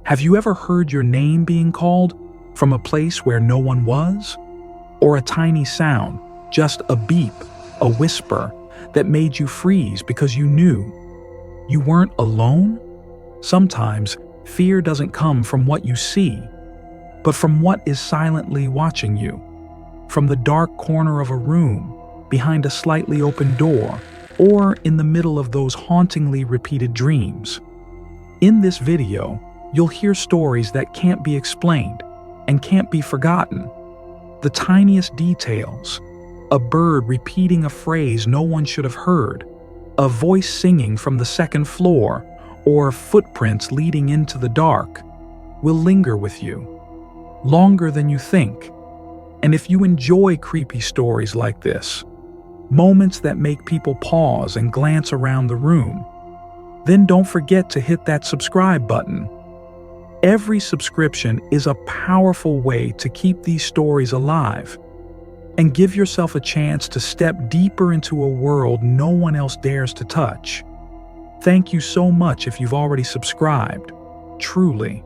Have you ever heard your name being called from a place where no one was? Or a tiny sound, just a beep, a whisper, that made you freeze because you knew you weren't alone? Sometimes fear doesn't come from what you see, but from what is silently watching you. From the dark corner of a room, behind a slightly open door, or in the middle of those hauntingly repeated dreams. In this video, you'll hear stories that can't be explained and can't be forgotten. The tiniest details, a bird repeating a phrase no one should have heard, a voice singing from the second floor, or footprints leading into the dark, will linger with you, longer than you think. And if you enjoy creepy stories like this, moments that make people pause and glance around the room, then don't forget to hit that subscribe button. Every subscription is a powerful way to keep these stories alive and give yourself a chance to step deeper into a world no one else dares to touch. Thank you so much if you've already subscribed. Truly,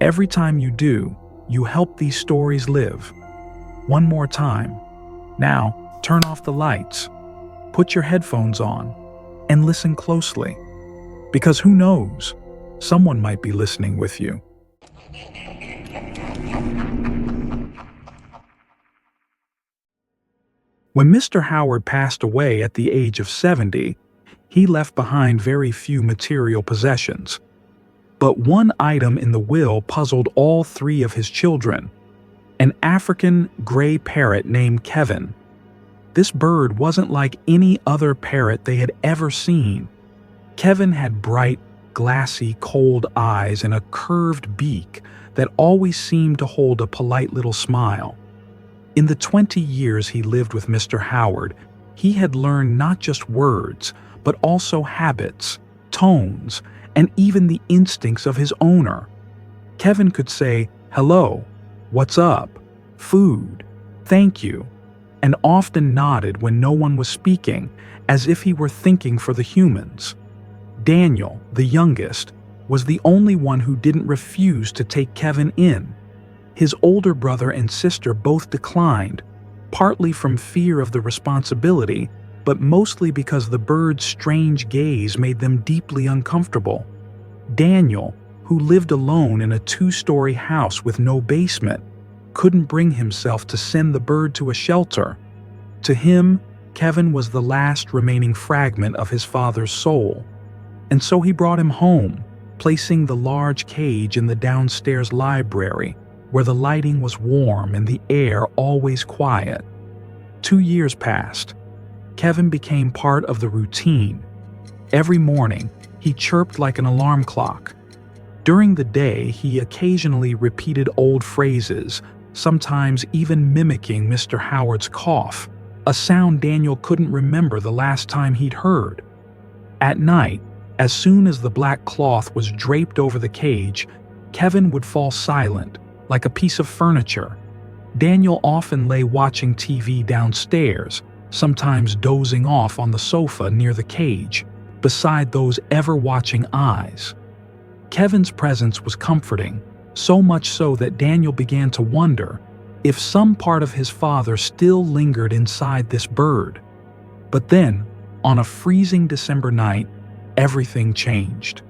every time you do, you help these stories live. One more time. Now, turn off the lights, put your headphones on, and listen closely. Because who knows, someone might be listening with you. When Mr. Howard passed away at the age of 70, he left behind very few material possessions. But one item in the will puzzled all three of his children: an African gray parrot named Kevin. This bird wasn't like any other parrot they had ever seen. Kevin had bright, glassy, cold eyes and a curved beak that always seemed to hold a polite little smile. In the 20 years he lived with Mr. Howard, he had learned not just words, but also habits, tones, and even the instincts of his owner. Kevin could say, "Hello, what's up, food, thank you," and often nodded when no one was speaking, as if he were thinking for the humans. Daniel, the youngest, was the only one who didn't refuse to take Kevin in. His older brother and sister both declined, partly from fear of the responsibility, but mostly because the bird's strange gaze made them deeply uncomfortable. Daniel, who lived alone in a 2-story house with no basement, couldn't bring himself to send the bird to a shelter. To him, Kevin was the last remaining fragment of his father's soul. And so he brought him home, placing the large cage in the downstairs library, where the lighting was warm and the air always quiet. 2 years passed. Kevin became part of the routine. Every morning, he chirped like an alarm clock. During the day, he occasionally repeated old phrases, sometimes even mimicking Mr. Howard's cough, a sound Daniel couldn't remember the last time he'd heard. At night, as soon as the black cloth was draped over the cage, Kevin would fall silent, like a piece of furniture. Daniel often lay watching TV downstairs, sometimes dozing off on the sofa near the cage, beside those ever-watching eyes. Kevin's presence was comforting, so much so that Daniel began to wonder if some part of his father still lingered inside this bird. But then, on a freezing December night, everything changed.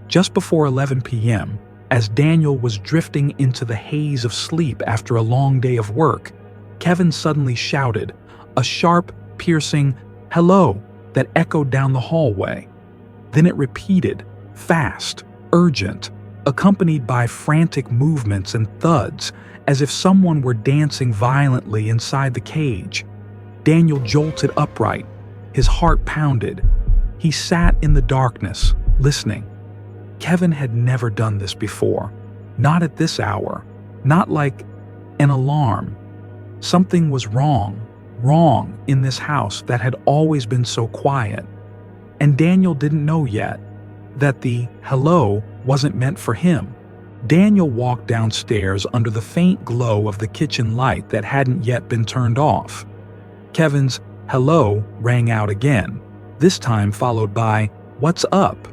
Just before 11 p.m., as Daniel was drifting into the haze of sleep after a long day of work, Kevin suddenly shouted, a sharp, piercing "hello" that echoed down the hallway. Then it repeated, fast, urgent, accompanied by frantic movements and thuds, as if someone were dancing violently inside the cage. Daniel jolted upright. His heart pounded. He sat in the darkness, listening. Kevin had never done this before. Not at this hour. Not like an alarm. Something was wrong in this house that had always been so quiet. And Daniel didn't know yet that the hello wasn't meant for him. Daniel walked downstairs under the faint glow of the kitchen light that hadn't yet been turned off. Kevin's hello rang out again, this time followed by "What's up?"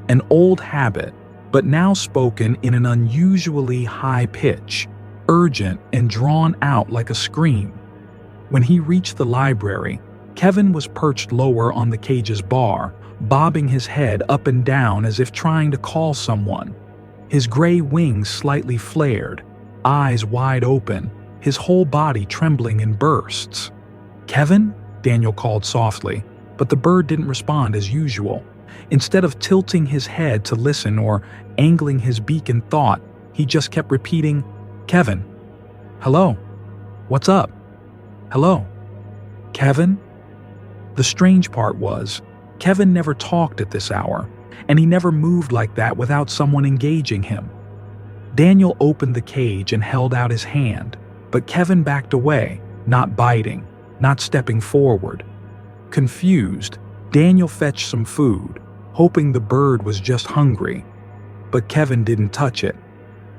An old habit, but now spoken in an unusually high pitch, urgent and drawn out like a scream. When he reached the library, Kevin was perched lower on the cage's bar, bobbing his head up and down as if trying to call someone. His gray wings slightly flared, eyes wide open, his whole body trembling in bursts. "Kevin?" Daniel called softly, but the bird didn't respond as usual. Instead of tilting his head to listen or angling his beak in thought, he just kept repeating, "Kevin. Hello. What's up? Hello. Kevin?" The strange part was, Kevin never talked at this hour, and he never moved like that without someone engaging him. Daniel opened the cage and held out his hand, but Kevin backed away, not biting, not stepping forward. Confused, Daniel fetched some food, hoping the bird was just hungry. But Kevin didn't touch it.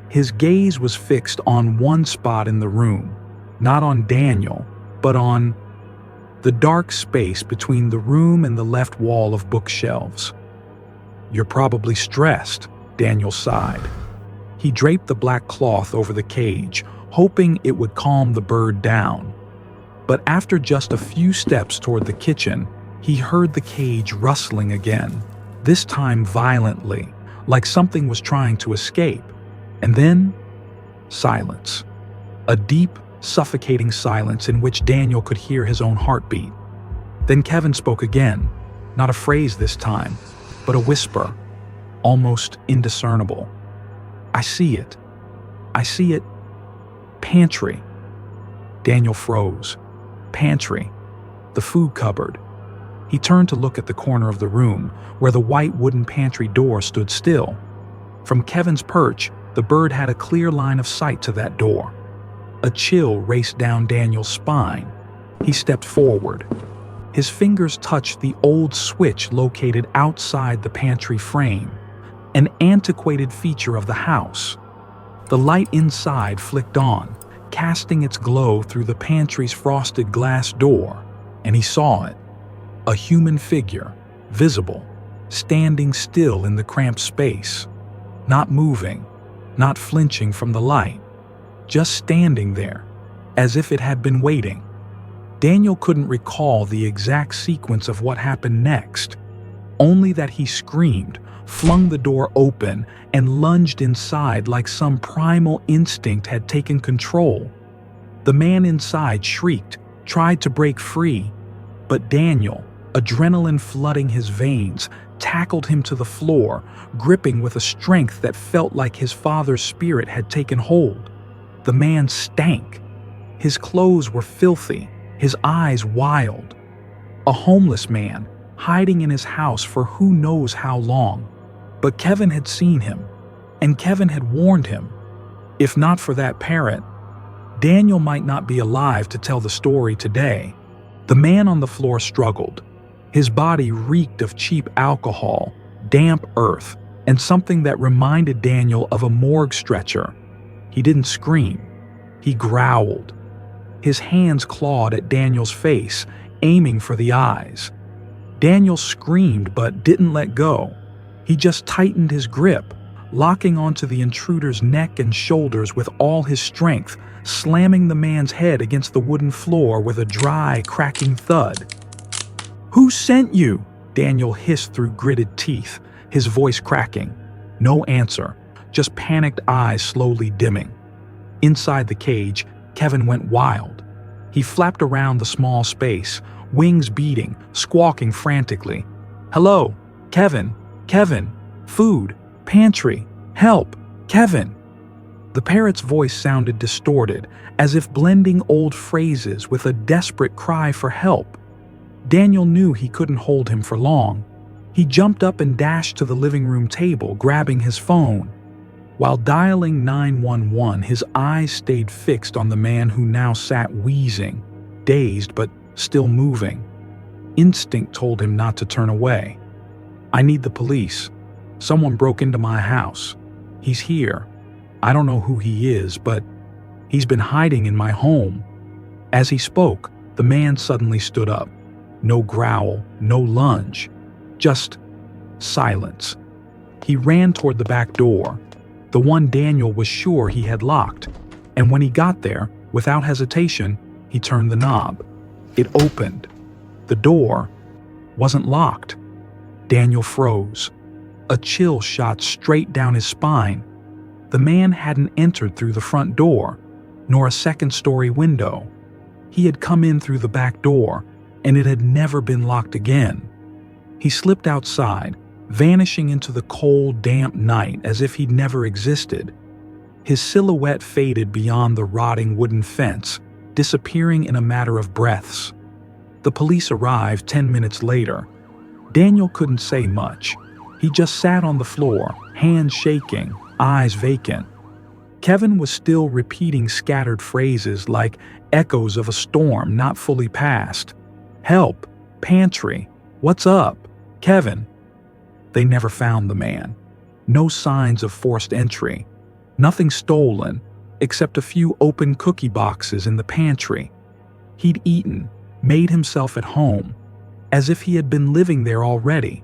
His gaze was fixed on one spot in the room, not on Daniel, but on the dark space between the room and the left wall of bookshelves. "You're probably stressed," Daniel sighed. He draped the black cloth over the cage, hoping it would calm the bird down. But after just a few steps toward the kitchen, he heard the cage rustling again, this time violently, like something was trying to escape. And then, silence. A deep, suffocating silence in which Daniel could hear his own heartbeat. Then Kevin spoke again, not a phrase this time, but a whisper, almost indiscernible. "I see it. I see it. Pantry." Daniel froze. Pantry. The food cupboard. He turned to look at the corner of the room, where the white wooden pantry door stood still. From Kevin's perch, the bird had a clear line of sight to that door. A chill raced down Daniel's spine. He stepped forward. His fingers touched the old switch located outside the pantry frame, an antiquated feature of the house. The light inside flicked on, casting its glow through the pantry's frosted glass door, and he saw it. A human figure, visible, standing still in the cramped space, not moving, not flinching from the light, just standing there, as if it had been waiting. Daniel couldn't recall the exact sequence of what happened next, only that he screamed, flung the door open, and lunged inside like some primal instinct had taken control. The man inside shrieked, tried to break free, but Daniel, adrenaline flooding his veins, tackled him to the floor, gripping with a strength that felt like his father's spirit had taken hold. The man stank. His clothes were filthy, his eyes wild. A homeless man, hiding in his house for who knows how long. But Kevin had seen him, and Kevin had warned him. If not for that parrot, Daniel might not be alive to tell the story today. The man on the floor struggled. His body reeked of cheap alcohol, damp earth, and something that reminded Daniel of a morgue stretcher. He didn't scream. He growled. His hands clawed at Daniel's face, aiming for the eyes. Daniel screamed but didn't let go. He just tightened his grip, locking onto the intruder's neck and shoulders with all his strength, slamming the man's head against the wooden floor with a dry, cracking thud. "Who sent you?" Daniel hissed through gritted teeth, his voice cracking. No answer, just panicked eyes slowly dimming. Inside the cage, Kevin went wild. He flapped around the small space, wings beating, squawking frantically. "Hello, Kevin, Kevin, food, pantry, help, Kevin." The parrot's voice sounded distorted, as if blending old phrases with a desperate cry for help. Daniel knew he couldn't hold him for long. He jumped up and dashed to the living room table, grabbing his phone. While dialing 911, his eyes stayed fixed on the man who now sat wheezing, dazed but still moving. Instinct told him not to turn away. "I need the police. Someone broke into my house. He's here. I don't know who he is, but he's been hiding in my home." As he spoke, the man suddenly stood up. No growl, no lunge, just silence. He ran toward the back door, the one Daniel was sure he had locked, and when he got there, without hesitation, he turned the knob. It opened. The door wasn't locked. Daniel froze. A chill shot straight down his spine. The man hadn't entered through the front door, nor a second-story window. He had come in through the back door, and it had never been locked again. He slipped outside, vanishing into the cold, damp night as if he'd never existed. His silhouette faded beyond the rotting wooden fence, disappearing in a matter of breaths. The police arrived 10 minutes later. Daniel couldn't say much. He just sat on the floor, hands shaking, eyes vacant. Kevin was still repeating scattered phrases like echoes of a storm not fully passed. Help, pantry, what's up, Kevin? They never found the man. No signs of forced entry. Nothing stolen, except a few open cookie boxes in the pantry. He'd eaten, made himself at home, as if he had been living there already.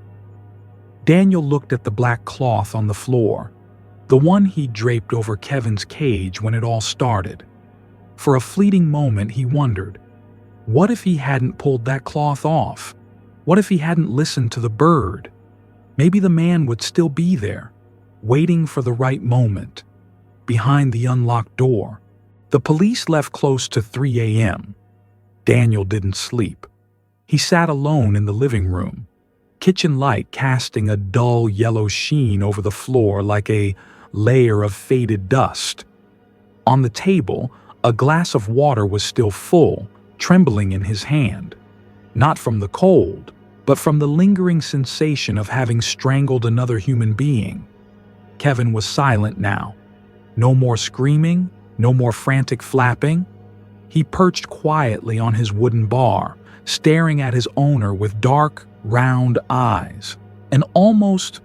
Daniel looked at the black cloth on the floor, the one he'd draped over Kevin's cage when it all started. For a fleeting moment he wondered, what if he hadn't pulled that cloth off? What if he hadn't listened to the bird? Maybe the man would still be there, waiting for the right moment, behind the unlocked door. The police left close to 3 a.m. Daniel didn't sleep. He sat alone in the living room, kitchen light casting a dull yellow sheen over the floor like a layer of faded dust. On the table, a glass of water was still full, trembling in his hand, not from the cold, but from the lingering sensation of having strangled another human being. Kevin was silent now. No more screaming, no more frantic flapping. He perched quietly on his wooden bar, staring at his owner with dark, round eyes, an almost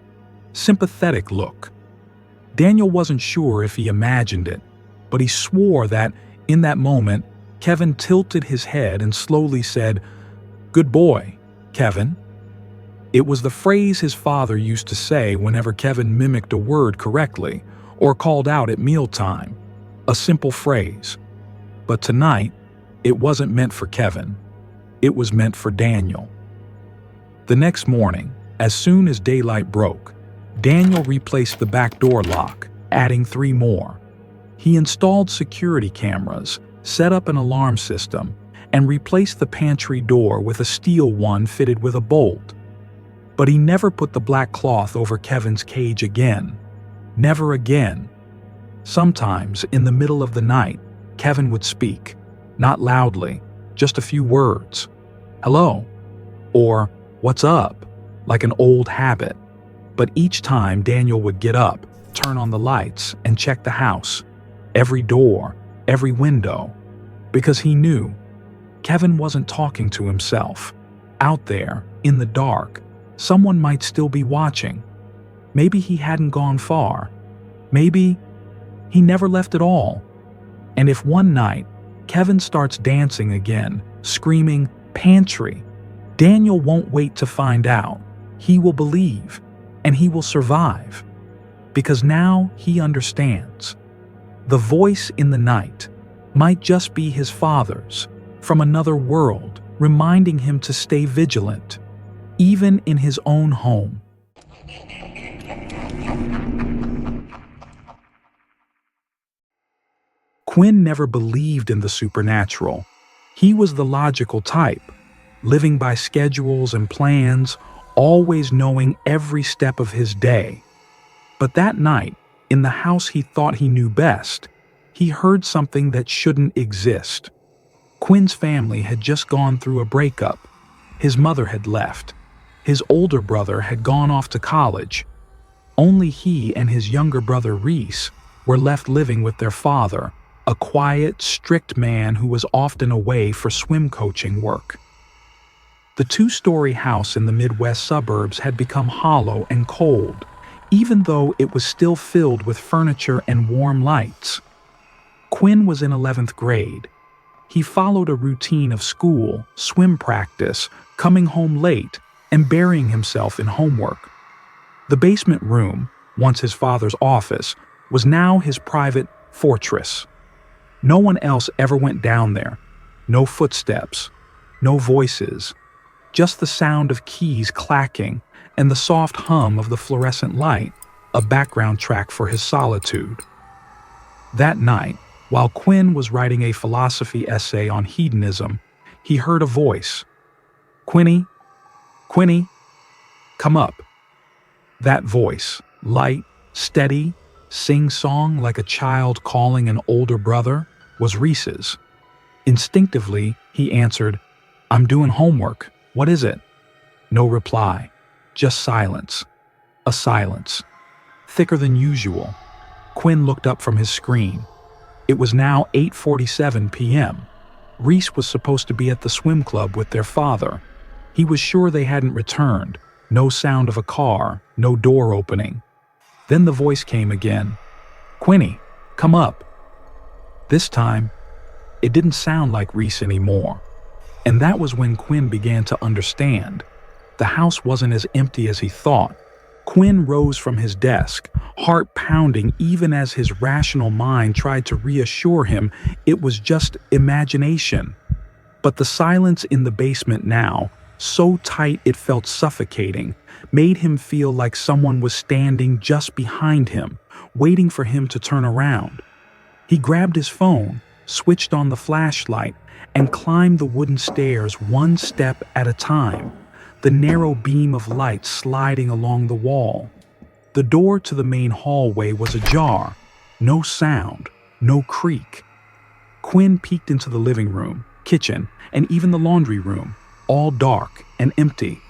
sympathetic look. Daniel wasn't sure if he imagined it, but he swore that, in that moment, Kevin tilted his head and slowly said, "Good boy, Kevin." It was the phrase his father used to say whenever Kevin mimicked a word correctly or called out at mealtime. A simple phrase. But tonight, it wasn't meant for Kevin. It was meant for Daniel. The next morning, as soon as daylight broke, Daniel replaced the back door lock, adding 3 more. He installed security cameras, set up an alarm system, and replaced the pantry door with a steel one fitted with a bolt. But he never put the black cloth over Kevin's cage again. Never again. Sometimes, in the middle of the night, Kevin would speak, not loudly, just a few words. "Hello," or "What's up," like an old habit. But each time Daniel would get up, turn on the lights, and check the house, every door, every window, because he knew Kevin wasn't talking to himself. Out there, in the dark, someone might still be watching. Maybe he hadn't gone far. Maybe he never left at all. And if one night Kevin starts dancing again, screaming, "Pantry," Daniel won't wait to find out. He will believe, and he will survive. Because now he understands. The voice in the night might just be his father's, from another world, reminding him to stay vigilant, even in his own home. Quinn never believed in the supernatural. He was the logical type, living by schedules and plans, always knowing every step of his day. But that night, in the house he thought he knew best, he heard something that shouldn't exist. Quinn's family had just gone through a breakup. His mother had left. His older brother had gone off to college. Only he and his younger brother Reese were left living with their father, a quiet, strict man who was often away for swim coaching work. The 2-story house in the Midwest suburbs had become hollow and cold, even though it was still filled with furniture and warm lights. Quinn was in 11th grade. He followed a routine of school, swim practice, coming home late, and burying himself in homework. The basement room, once his father's office, was now his private fortress. No one else ever went down there. No footsteps, no voices, just the sound of keys clacking and the soft hum of the fluorescent light, a background track for his solitude. That night, while Quinn was writing a philosophy essay on hedonism, he heard a voice. "Quinny, Quinny, come up." That voice, light, steady, sing-song like a child calling an older brother, was Reese's. Instinctively, he answered, "I'm doing homework. What is it?" No reply, just silence. A silence, thicker than usual. Quinn looked up from his screen. It was now 8:47 p.m. Reese was supposed to be at the swim club with their father. He was sure they hadn't returned. No sound of a car, no door opening. Then the voice came again. "Quinny, come up." This time, it didn't sound like Reese anymore. And that was when Quinn began to understand. The house wasn't as empty as he thought. Quinn rose from his desk, heart pounding even as his rational mind tried to reassure him it was just imagination. But the silence in the basement now, so tight it felt suffocating, made him feel like someone was standing just behind him, waiting for him to turn around. He grabbed his phone, switched on the flashlight, and climbed the wooden stairs one step at a time, the narrow beam of light sliding along the wall. The door to the main hallway was ajar. No sound, no creak. Quinn peeked into the living room, kitchen, and even the laundry room, all dark and empty.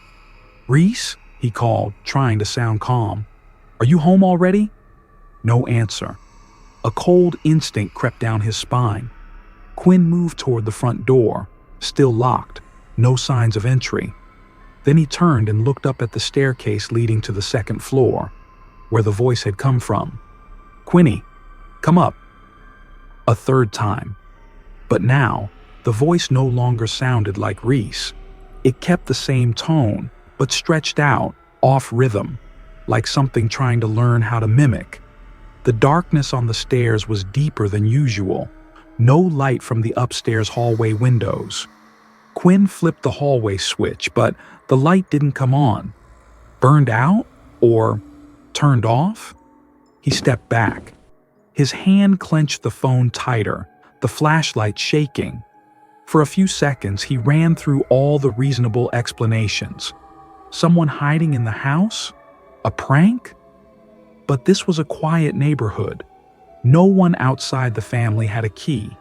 "Reese?" he called, trying to sound calm. "Are you home already?" No answer. A cold instinct crept down his spine. Quinn moved toward the front door, still locked, no signs of entry. Then he turned and looked up at the staircase leading to the second floor, where the voice had come from. "Quinny, come up." A third time. But now, the voice no longer sounded like Reese. It kept the same tone, but stretched out, off rhythm, like something trying to learn how to mimic. The darkness on the stairs was deeper than usual. No light from the upstairs hallway windows. Quinn flipped the hallway switch, but the light didn't come on. Burned out? Or turned off? He stepped back. His hand clenched the phone tighter, the flashlight shaking. For a few seconds, he ran through all the reasonable explanations. Someone hiding in the house? A prank? But this was a quiet neighborhood. No one outside the family had a key.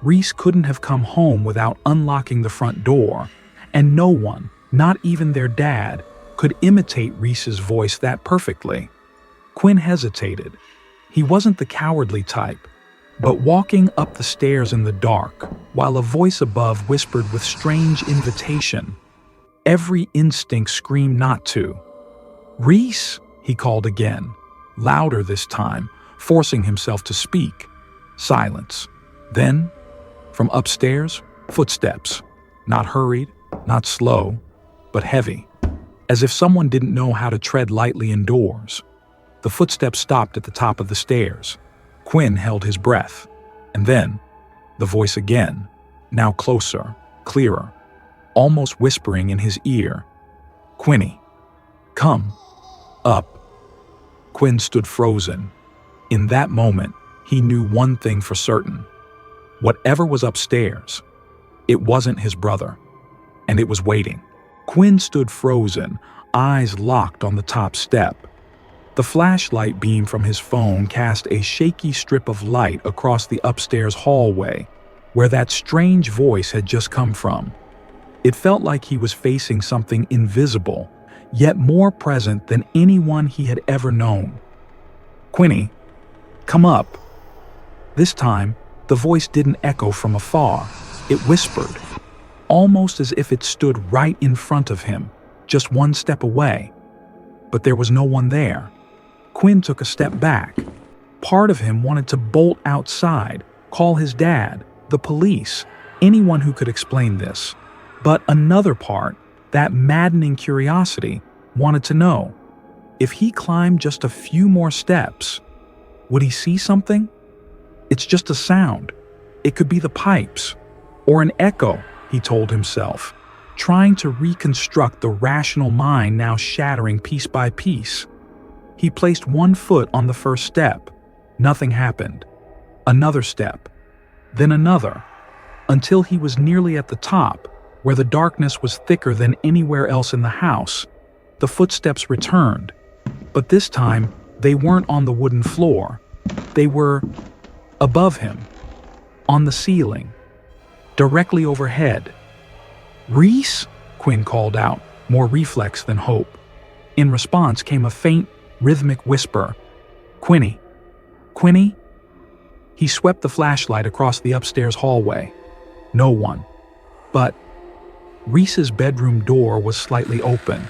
Reese couldn't have come home without unlocking the front door, and no one, not even their dad, could imitate Reese's voice that perfectly. Quinn hesitated. He wasn't the cowardly type, but walking up the stairs in the dark, while a voice above whispered with strange invitation, every instinct screamed not to. "Reese," he called again, louder this time, forcing himself to speak. Silence. Then, from upstairs, footsteps. Not hurried, not slow, but heavy. As if someone didn't know how to tread lightly indoors. The footsteps stopped at the top of the stairs. Quinn held his breath. And then, the voice again, now closer, clearer, almost whispering in his ear. "Quinny, come up." Quinn stood frozen. In that moment, he knew one thing for certain. Whatever was upstairs, it wasn't his brother, and it was waiting. Quinn stood frozen, eyes locked on the top step. The flashlight beam from his phone cast a shaky strip of light across the upstairs hallway, where that strange voice had just come from. It felt like he was facing something invisible, yet more present than anyone he had ever known. "Quinny, come up." This time, the voice didn't echo from afar. It whispered, almost as if it stood right in front of him, just one step away. But there was no one there. Quinn took a step back. Part of him wanted to bolt outside, call his dad, the police, anyone who could explain this. But another part, that maddening curiosity, wanted to know, If he climbed just a few more steps, would he see something? It's just a sound. It could be the pipes, or an echo, he told himself, trying to reconstruct the rational mind now shattering piece by piece. He placed one foot on the first step. Nothing happened. Another step, then another, until he was nearly at the top, where the darkness was thicker than anywhere else in the house. The footsteps returned, but this time they weren't on the wooden floor. They were above him, on the ceiling, directly overhead. "Reese?" Quinn called out, more reflex than hope. In response came a faint, rhythmic whisper. "Quinny? Quinny?" He swept the flashlight across the upstairs hallway. No one. But Reese's bedroom door was slightly open.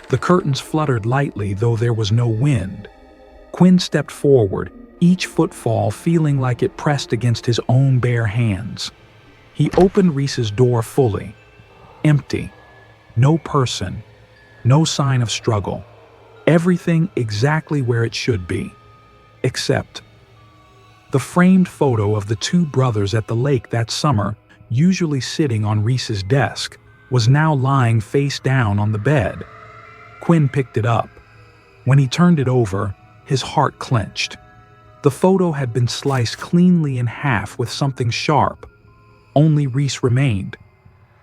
The curtains fluttered lightly, though there was no wind. Quinn stepped forward, each footfall feeling like it pressed against his own bare hands. He opened Reese's door fully. Empty. No person. No sign of struggle. Everything exactly where it should be. Except the framed photo of the two brothers at the lake that summer, usually sitting on Reese's desk, was now lying face down on the bed. Quinn picked it up. When he turned it over, his heart clenched. The photo had been sliced cleanly in half with something sharp. Only Reese remained.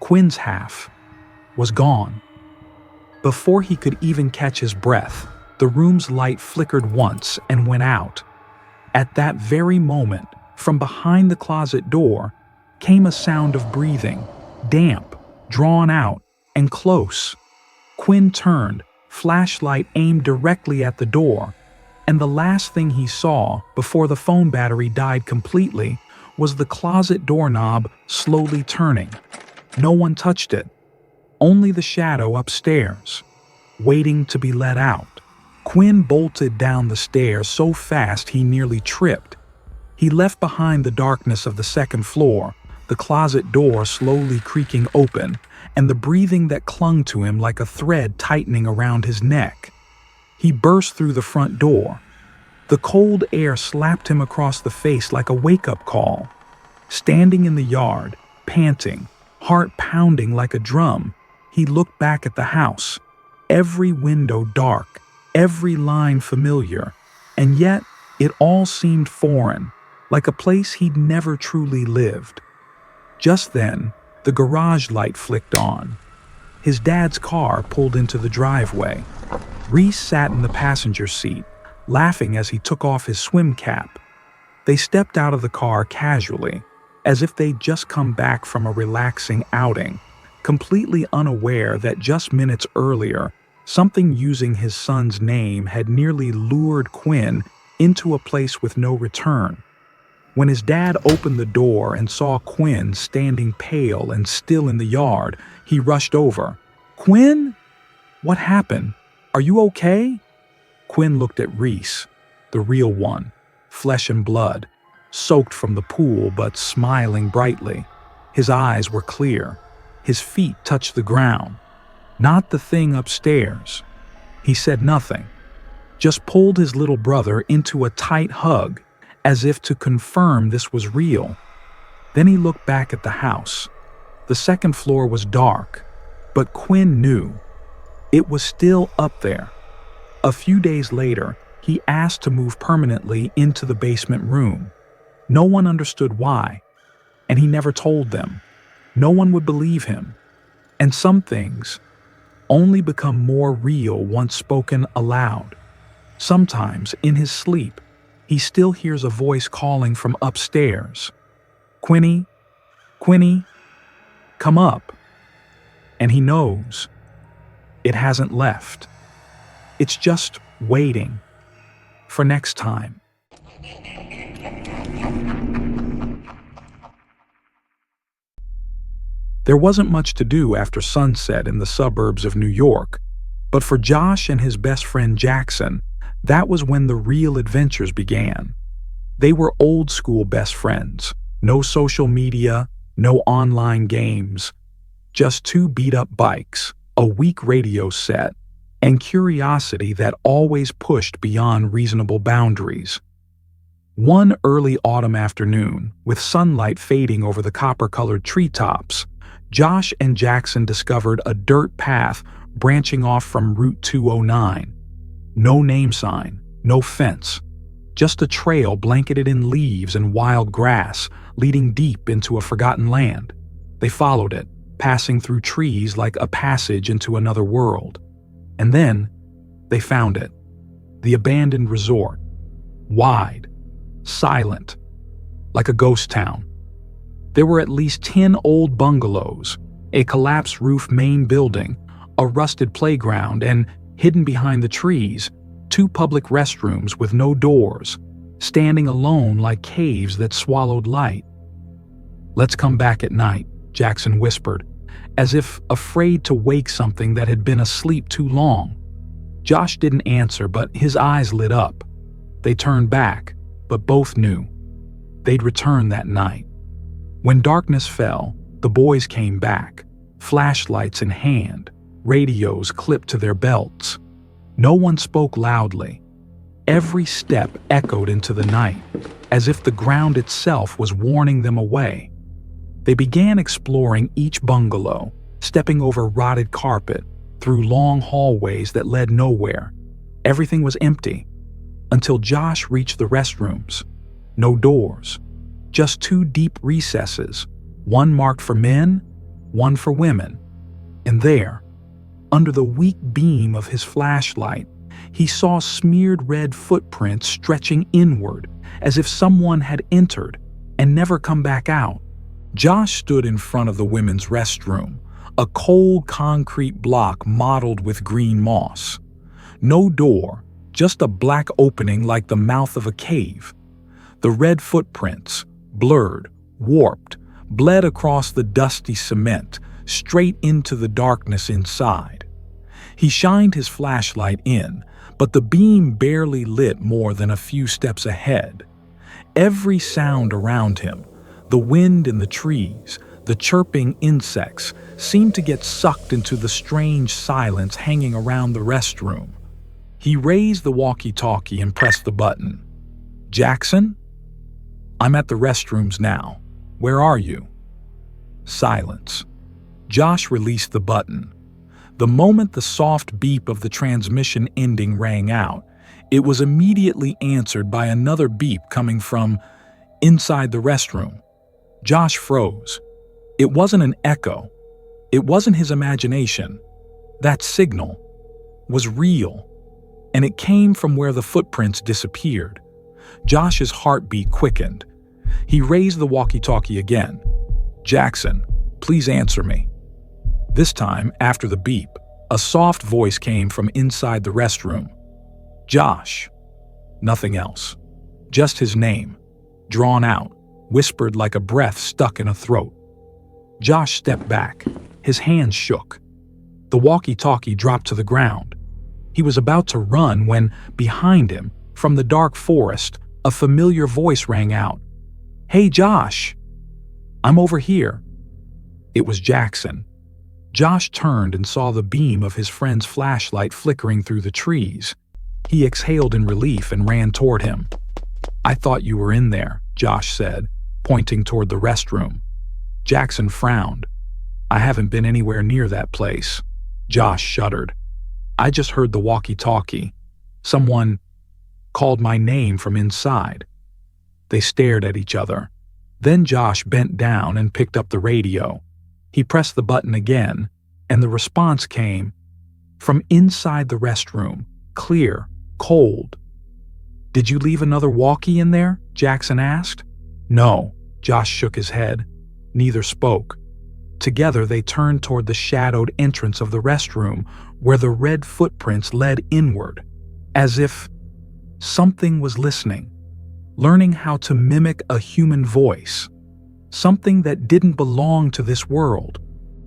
Quinn's half was gone. Before he could even catch his breath, the room's light flickered once and went out. At that very moment, from behind the closet door, came a sound of breathing, damp, drawn out, and close. Quinn turned, flashlight aimed directly at the door, and the last thing he saw before the phone battery died completely was the closet doorknob slowly turning. No one touched it, only the shadow upstairs, waiting to be let out. Quinn bolted down the stairs so fast he nearly tripped. He left behind the darkness of the second floor, the closet door slowly creaking open, and the breathing that clung to him like a thread tightening around his neck. He burst through the front door. The cold air slapped him across the face like a wake-up call. Standing in the yard, panting, heart pounding like a drum, he looked back at the house. Every window dark, every line familiar, and yet it all seemed foreign, like a place he'd never truly lived. Just then, the garage light flicked on. His dad's car pulled into the driveway. Reese sat in the passenger seat, laughing as he took off his swim cap. They stepped out of the car casually, as if they'd just come back from a relaxing outing, completely unaware that just minutes earlier, something using his son's name had nearly lured Quinn into a place with no return. When his dad opened the door and saw Quinn standing pale and still in the yard, he rushed over. "Quinn? What happened? Are you okay?" Quinn looked at Reese, the real one, flesh and blood, soaked from the pool but smiling brightly. His eyes were clear. His feet touched the ground. Not the thing upstairs. He said nothing, just pulled his little brother into a tight hug, as if to confirm this was real. Then he looked back at the house. The second floor was dark, but Quinn knew. It was still up there. A few days later, he asked to move permanently into the basement room. No one understood why, and he never told them. No one would believe him. And some things only become more real once spoken aloud. Sometimes, in his sleep, he still hears a voice calling from upstairs. "Quinny, Quinny, come up." And he knows it hasn't left. It's just waiting for next time. There wasn't much to do after sunset in the suburbs of New York, but for Josh and his best friend Jackson, that was when the real adventures began. They were old-school best friends. No social media, no online games. Just two beat-up bikes, a weak radio set, and curiosity that always pushed beyond reasonable boundaries. One early autumn afternoon, with sunlight fading over the copper-colored treetops, Josh and Jackson discovered a dirt path branching off from Route 209. No name sign, no fence, just a trail blanketed in leaves and wild grass leading deep into a forgotten land. They followed it, passing through trees like a passage into another world. And then they found it, the abandoned resort, wide, silent, like a ghost town. There were at least 10 old bungalows, a collapsed roof main building, a rusted playground, and, hidden behind the trees, 2 public restrooms with no doors, standing alone like caves that swallowed light. "Let's come back at night," Jackson whispered, as if afraid to wake something that had been asleep too long. Josh didn't answer, but his eyes lit up. They turned back, but both knew they'd return that night. When darkness fell, the boys came back, flashlights in hand, radios clipped to their belts. No one spoke loudly. Every step echoed into the night, as if the ground itself was warning them away. They began exploring each bungalow, stepping over rotted carpet, through long hallways that led nowhere. Everything was empty, until Josh reached the restrooms. No doors, just 2 deep recesses, one marked for men, one for women. And there, under the weak beam of his flashlight, he saw smeared red footprints stretching inward, as if someone had entered and never come back out. Josh stood in front of the women's restroom, a cold concrete block mottled with green moss. No door, just a black opening like the mouth of a cave. The red footprints, blurred, warped, bled across the dusty cement, straight into the darkness inside. He shined his flashlight in, but the beam barely lit more than a few steps ahead. Every sound around him, the wind in the trees, the chirping insects, seemed to get sucked into the strange silence hanging around the restroom. He raised the walkie-talkie and pressed the button. "Jackson? I'm at the restrooms now. Where are you?" Silence. Josh released the button. The moment the soft beep of the transmission ending rang out, it was immediately answered by another beep coming from inside the restroom. Josh froze. It wasn't an echo. It wasn't his imagination. That signal was real, and it came from where the footprints disappeared. Josh's heartbeat quickened. He raised the walkie-talkie again. "Jackson, please answer me." This time, after the beep, a soft voice came from inside the restroom. "Josh." Nothing else. Just his name, drawn out, whispered like a breath stuck in a throat. Josh stepped back. His hands shook. The walkie-talkie dropped to the ground. He was about to run when, behind him, from the dark forest, a familiar voice rang out. "Hey, Josh." "I'm over here." It was Jackson. Josh turned and saw the beam of his friend's flashlight flickering through the trees. He exhaled in relief and ran toward him. "I thought you were in there," Josh said, pointing toward the restroom. Jackson frowned. "I haven't been anywhere near that place." Josh shuddered. "I just heard the walkie-talkie. Someone called my name from inside." They stared at each other. Then Josh bent down and picked up the radio. He pressed the button again, and the response came from inside the restroom, clear, cold. "Did you leave another walkie in there?" Jackson asked. "No." Josh shook his head. Neither spoke. Together they turned toward the shadowed entrance of the restroom, where the red footprints led inward, as if something was listening, learning how to mimic a human voice, something that didn't belong to this world.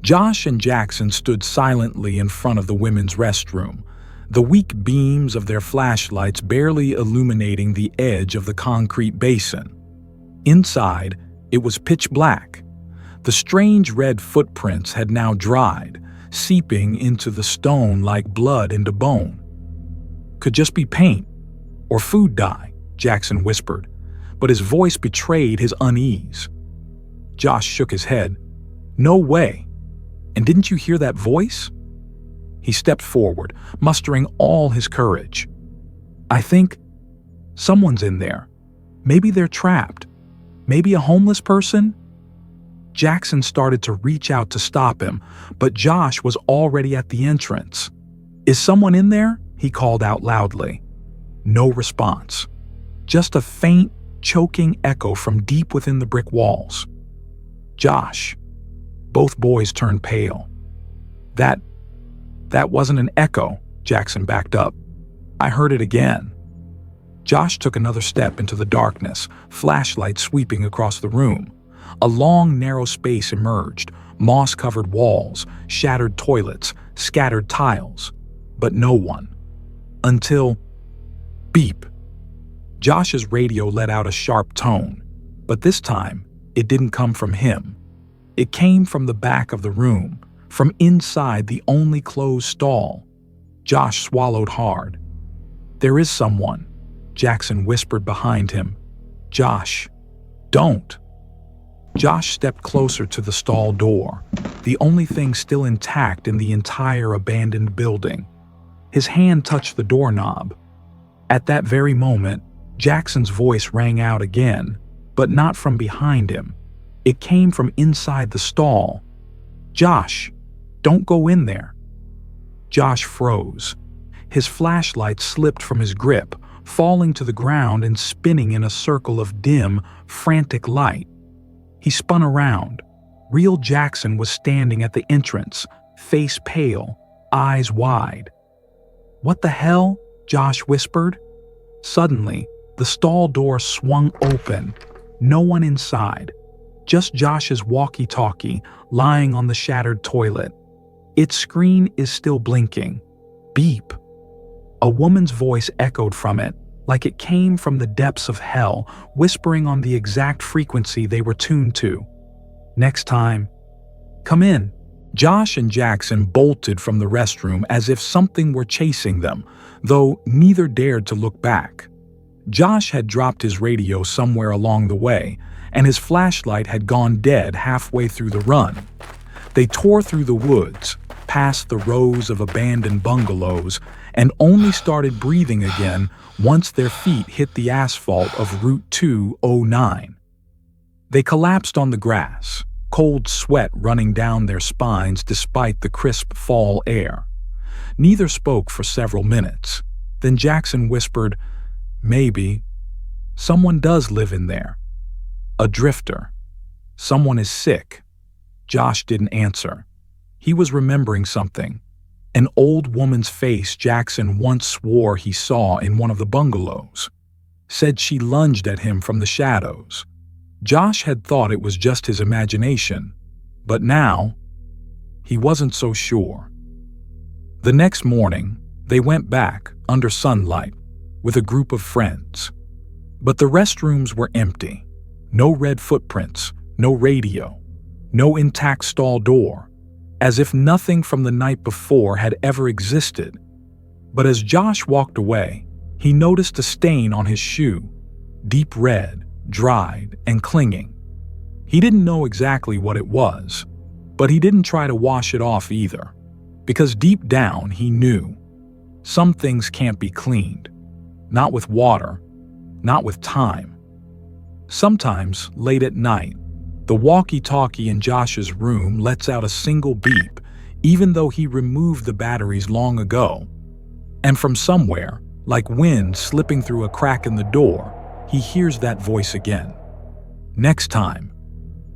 Josh and Jackson stood silently in front of the women's restroom, the weak beams of their flashlights barely illuminating the edge of the concrete basin. Inside, it was pitch black. The strange red footprints had now dried, seeping into the stone like blood into bone. "Could just be paint or food dye," Jackson whispered, but his voice betrayed his unease. Josh shook his head. "No way. And didn't you hear that voice?" He stepped forward, mustering all his courage. "I think someone's in there. Maybe they're trapped. Maybe a homeless person?" Jackson started to reach out to stop him, but Josh was already at the entrance. "Is someone in there?" he called out loudly. No response. Just a faint, choking echo from deep within the brick walls. "Josh." Both boys turned pale. That wasn't an echo," Jackson backed up. "I heard it again." Josh took another step into the darkness, flashlight sweeping across the room. A long, narrow space emerged, moss-covered walls, shattered toilets, scattered tiles, but no one. Until beep. Josh's radio let out a sharp tone, but this time it didn't come from him. It came from the back of the room, from inside the only closed stall. Josh swallowed hard. "There is someone," Jackson whispered behind him. "Josh, don't." Josh stepped closer to the stall door, the only thing still intact in the entire abandoned building. His hand touched the doorknob. At that very moment, Jackson's voice rang out again, but not from behind him. It came from inside the stall. "Josh, don't go in there." Josh froze. His flashlight slipped from his grip, falling to the ground and spinning in a circle of dim, frantic light. He spun around. Real Jackson was standing at the entrance, face pale, eyes wide. "What the hell?" Josh whispered. Suddenly, the stall door swung open. No one inside. Just Josh's walkie-talkie lying on the shattered toilet. Its screen is still blinking. Beep. A woman's voice echoed from it, like it came from the depths of hell, whispering on the exact frequency they were tuned to. "Next time, come in." Josh and Jackson bolted from the restroom as if something were chasing them, though neither dared to look back. Josh had dropped his radio somewhere along the way, and his flashlight had gone dead halfway through the run. They tore through the woods, past the rows of abandoned bungalows, and only started breathing again once their feet hit the asphalt of Route 209. They collapsed on the grass, cold sweat running down their spines despite the crisp fall air. Neither spoke for several minutes. Then Jackson whispered, "Maybe someone does live in there. A drifter. Someone is sick." Josh didn't answer. He was remembering something. An old woman's face Jackson once swore he saw in one of the bungalows. Said she lunged at him from the shadows. Josh had thought it was just his imagination, but now he wasn't so sure. The next morning, they went back under sunlight with a group of friends. But the restrooms were empty. No red footprints, no radio, no intact stall door, as if nothing from the night before had ever existed. But as Josh walked away, he noticed a stain on his shoe, deep red, dried, and clinging. He didn't know exactly what it was, but he didn't try to wash it off either, because deep down he knew some things can't be cleaned, not with water, not with time. Sometimes, late at night, the walkie-talkie in Josh's room lets out a single beep, even though he removed the batteries long ago. And from somewhere, like wind slipping through a crack in the door, he hears that voice again. "Next time,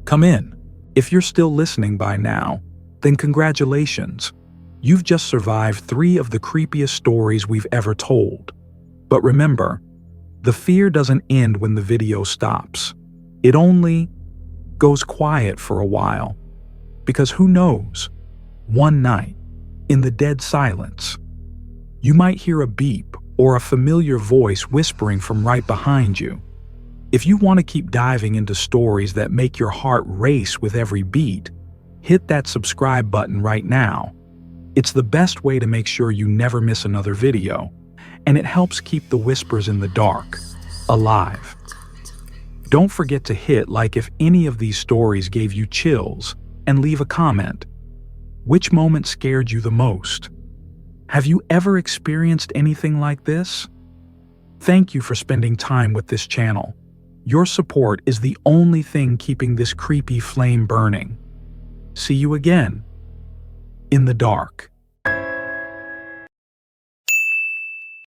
come in." If you're still listening by now, then congratulations. You've just survived 3 of the creepiest stories we've ever told. But remember, the fear doesn't end when the video stops. It only goes quiet for a while. Because who knows? One night, in the dead silence, you might hear a beep or a familiar voice whispering from right behind you. If you want to keep diving into stories that make your heart race with every beat, hit that subscribe button right now It's the best way to make sure you never miss another video, and it helps keep the whispers in the dark alive. Don't forget to hit like if any of these stories gave you chills, and leave a comment. Which moment scared you the most? Have you ever experienced anything like this? Thank you for spending time with this channel. Your support is the only thing keeping this creepy flame burning. See you again in the dark.